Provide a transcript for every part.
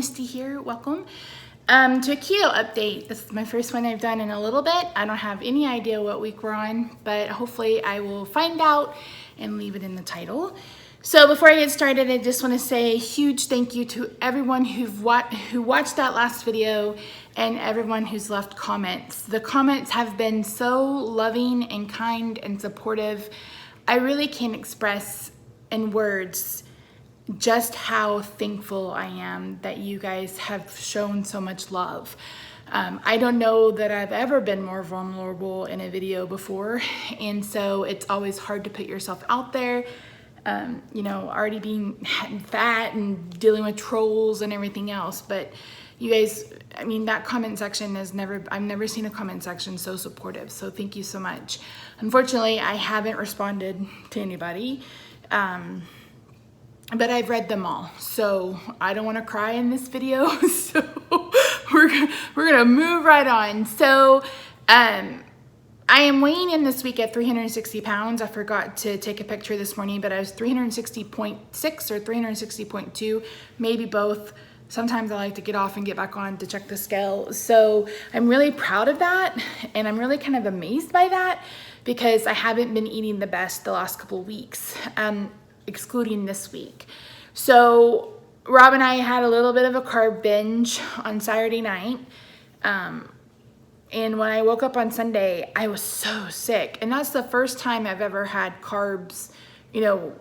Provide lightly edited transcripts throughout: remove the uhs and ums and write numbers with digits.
Misty here. Welcome to a keto update. This is my first one I've done in a little bit. I don't have any idea what week we're on, but hopefully I will find out and leave it in the title. So before I get started, I just want to say a huge thank you to everyone who watched that last video and everyone who's left comments. The comments have been so loving and kind and supportive. I really can't express in words just how thankful I am that you guys have shown so much love. I don't know that I've ever been more vulnerable in a video before, and so it's always hard to put yourself out there. You know, already being fat and dealing with trolls and everything else, but you guys, I mean, that comment section I've never seen a comment section so supportive, so thank you so much. Unfortunately, I haven't responded to anybody, but I've read them all, so I don't want to cry in this video, so we're gonna move right on. So I am weighing in this week at 360 pounds. I forgot to take a picture this morning, but I was 360.6 or 360.2, maybe both. Sometimes I like to get off and get back on to check the scale. So I'm really proud of that, and I'm really kind of amazed by that because I haven't been eating the best the last couple of weeks, excluding this week. So Rob and I had a little bit of a carb binge on Saturday night. And when I woke up on Sunday, I was so sick. And that's the first time I've ever had carbs, you know,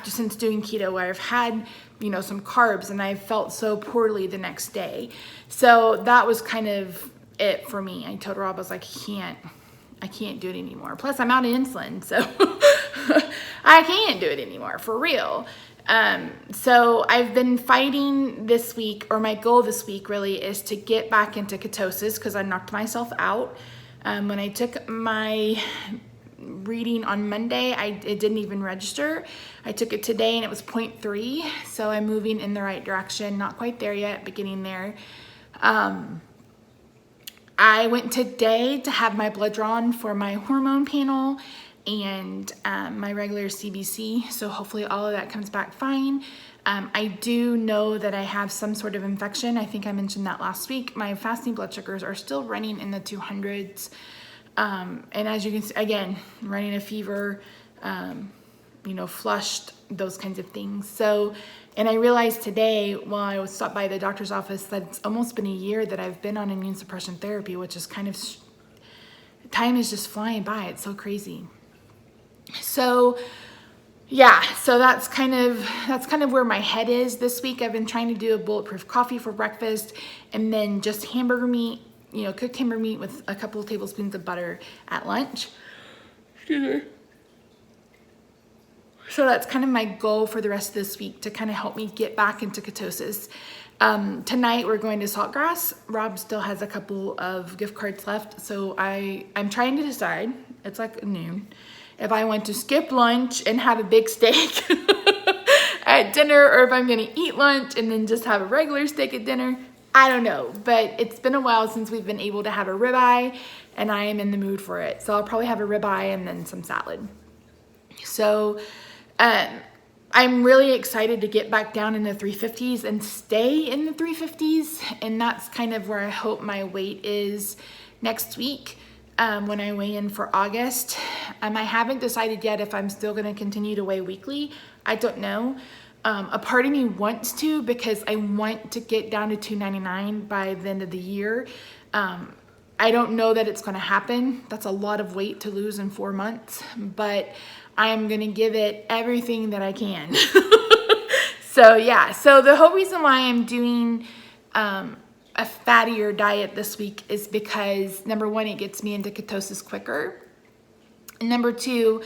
since doing keto, where I've had, you know, some carbs and I felt so poorly the next day. So that was kind of it for me. I told Rob, I was like, I can't do it anymore. Plus I'm out of insulin, so I can't do it anymore, for real. So I've been fighting this week, or my goal this week really is to get back into ketosis because I knocked myself out. When I took my reading on Monday, it didn't even register. I took it today and it was 0.3, so I'm moving in the right direction. Not quite there yet, but getting there. I went today to have my blood drawn for my hormone panel and my regular CBC, so hopefully all of that comes back fine. I do know that I have some sort of infection. I think I mentioned that last week. My fasting blood sugars are still running in the 200s, and as you can see, again, running a fever, you know, flushed, those kinds of things. So, and I realized today while I was stopped by the doctor's office that it's almost been a year that I've been on immune suppression therapy, which is kind of, time is just flying by. It's so crazy. So yeah, so that's kind of where my head is this week. I've been trying to do a bulletproof coffee for breakfast and then just hamburger meat, you know, cooked hamburger meat with a couple of tablespoons of butter at lunch. So that's kind of my goal for the rest of this week, to kind of help me get back into ketosis. Tonight we're going to Saltgrass. Rob still has a couple of gift cards left, so I'm trying to decide, it's like noon, if I want to skip lunch and have a big steak at dinner, or if I'm gonna eat lunch and then just have a regular steak at dinner. I don't know, but it's been a while since we've been able to have a ribeye, and I am in the mood for it. So I'll probably have a ribeye and then some salad. So I'm really excited to get back down in the 350s and stay in the 350s, and that's kind of where I hope my weight is next week. When I weigh in for August. I haven't decided yet if I'm still gonna continue to weigh weekly. I don't know. A part of me wants to, because I want to get down to 299 by the end of the year. I don't know that it's gonna happen. That's a lot of weight to lose in 4 months, but I am gonna give it everything that I can. So yeah, so the whole reason why I'm doing a fattier diet this week is because, number one, it gets me into ketosis quicker. And number two,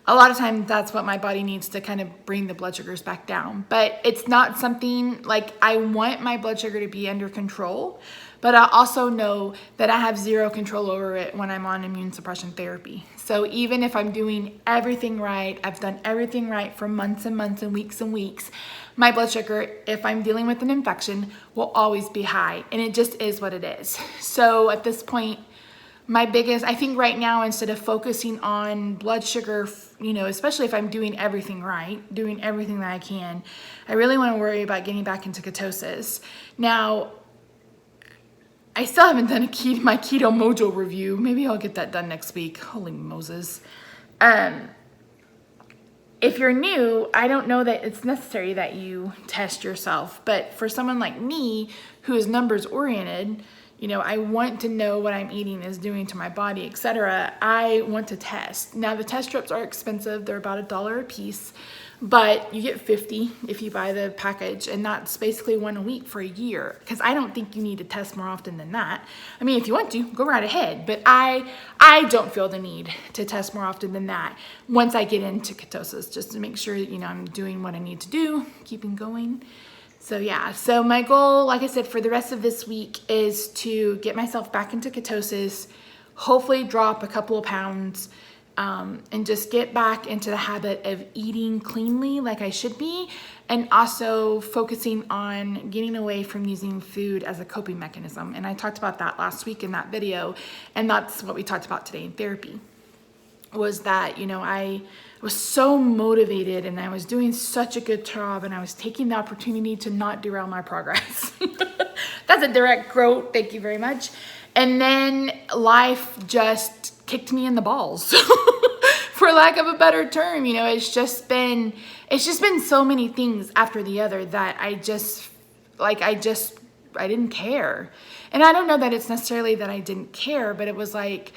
a lot of times that's what my body needs to kind of bring the blood sugars back down. But it's not something like, I want my blood sugar to be under control, but I also know that I have zero control over it when I'm on immune suppression therapy. So even if I'm doing everything right, I've done everything right for months and months and weeks, my blood sugar, if I'm dealing with an infection, will always be high, and it just is what it is. So at this point, my biggest, I think right now, instead of focusing on blood sugar, you know, especially if I'm doing everything right, doing everything that I can, I really want to worry about getting back into ketosis. Now, I still haven't done my Keto Mojo review. Maybe I'll get that done next week. Holy Moses. If you're new, I don't know that it's necessary that you test yourself, but for someone like me who is numbers oriented, you know, I want to know what I'm eating is doing to my body, etc. I want to test. Now the test strips are expensive. They're about $1 a piece, but you get 50 if you buy the package, and that's basically one a week for a year, because I don't think you need to test more often than that. I mean, if you want to, go right ahead, but I don't feel the need to test more often than that once I get into ketosis, just to make sure that, you know, I'm doing what I need to do, keeping going. So yeah, so my goal, like I said, for the rest of this week is to get myself back into ketosis, hopefully drop a couple of pounds, and just get back into the habit of eating cleanly like I should be, and also focusing on getting away from using food as a coping mechanism. And I talked about that last week in that video, and that's what we talked about today in therapy, was that, you know, I was so motivated and I was doing such a good job, and I was taking the opportunity to not derail my progress. That's a direct quote, thank you very much. And then life just kicked me in the balls, for lack of a better term. You know, it's just been so many things after the other that I didn't care. And I don't know that it's necessarily that I didn't care, but it was like,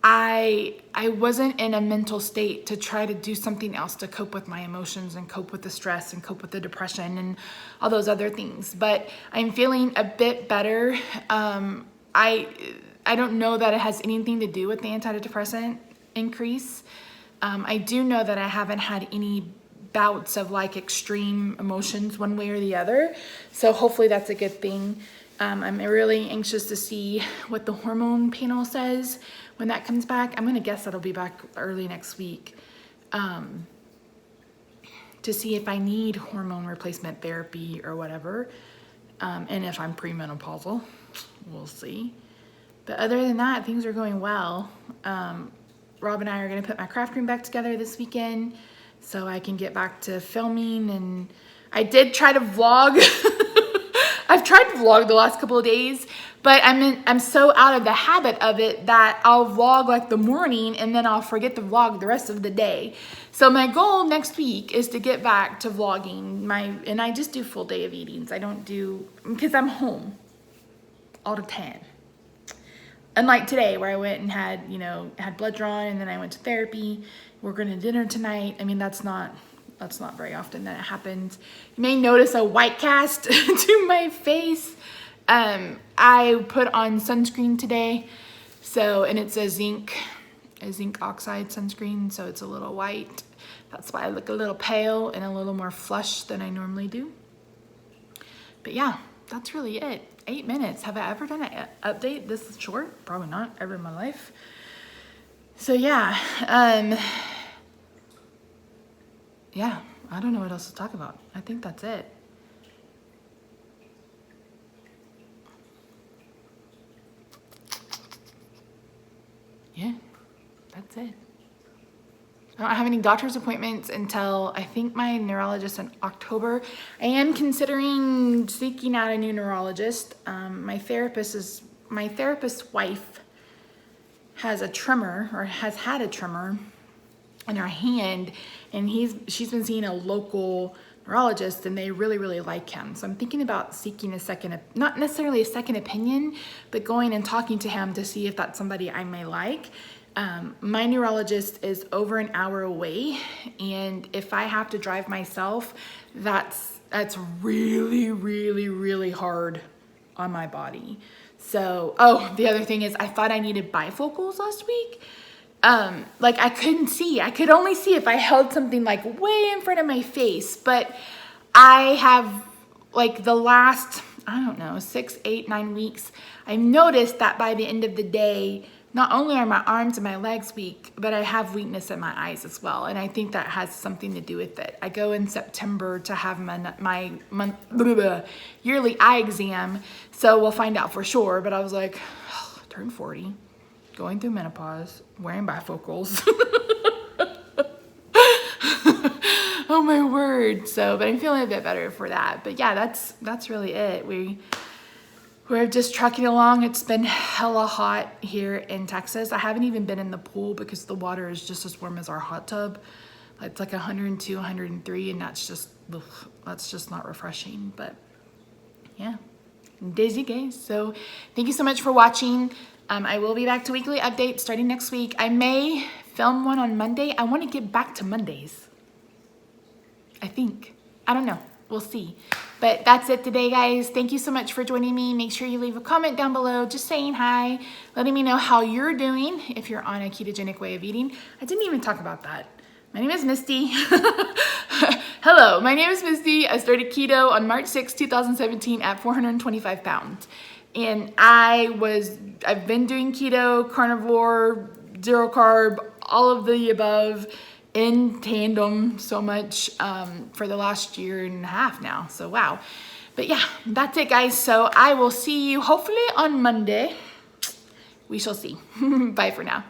I wasn't in a mental state to try to do something else to cope with my emotions and cope with the stress and cope with the depression and all those other things. But I'm feeling a bit better. I don't know that it has anything to do with the antidepressant increase. I do know that I haven't had any bouts of like extreme emotions one way or the other. So hopefully that's a good thing. I'm really anxious to see what the hormone panel says when that comes back. I'm going to guess that'll be back early next week, to see if I need hormone replacement therapy or whatever, and if I'm premenopausal. We'll see. But other than that, things are going well. Rob and I are going to put my craft room back together this weekend so I can get back to filming. And I did try to vlog. I've tried to vlog the last couple of days, but I'm so out of the habit of it that I'll vlog like the morning and then I'll forget to vlog the rest of the day. So my goal next week is to get back to vlogging and I just do full day of eatings. I don't do, because I'm home all the time. Unlike today where I went and had blood drawn, and then I went to therapy. We're going to dinner tonight. I mean, that's not very often that it happens. You may notice a white cast to my face. I put on sunscreen today, and it's a zinc oxide sunscreen, so it's a little white. That's why I look a little pale and a little more flushed than I normally do. But yeah, that's really it. 8 minutes. Have I ever done an update this short? Probably not, ever in my life. So yeah, yeah, I don't know what else to talk about. I think that's it. Yeah, that's it. I don't have any doctor's appointments until I think my neurologist in October. I am considering seeking out a new neurologist. My therapist's wife has a tremor, or has had a tremor in her hand, and she's been seeing a local neurologist, and they really, really like him. So I'm thinking about seeking not necessarily a second opinion, but going and talking to him to see if that's somebody I may like. My neurologist is over an hour away, and if I have to drive myself, that's really, really, really hard on my body. So, the other thing is I thought I needed bifocals last week. Like I couldn't see. I could only see if I held something like way in front of my face, but I have like the last, 6, 8, 9 weeks, I noticed that by the end of the day, not only are my arms and my legs weak, but I have weakness in my eyes as well. And I think that has something to do with it. I go in September to have my yearly eye exam, so we'll find out for sure. But I was like, I turned 40. going through menopause, wearing bifocals. Oh my word. So, but I'm feeling a bit better for that. But yeah, that's really it. We're just trucking along. It's been hella hot here in Texas. I haven't even been in the pool because the water is just as warm as our hot tub. It's like 102, 103, and that's just not refreshing. But yeah, dizzy guys. So thank you so much for watching. I will be back to weekly updates starting next week. I may film one on Monday. I want to get back to Mondays, I think. I don't know. We'll see. But that's it today, guys. Thank you so much for joining me. Make sure you leave a comment down below just saying hi, letting me know how you're doing if you're on a ketogenic way of eating. I didn't even talk about that. My name is Misty. Hello, my name is Misty. I started keto on March 6, 2017 at 425 pounds. And I've been doing keto, carnivore, zero carb, all of the above in tandem so much for the last year and a half now. So wow. But yeah, that's it, guys. So I will see you hopefully on Monday. We shall see. Bye for now.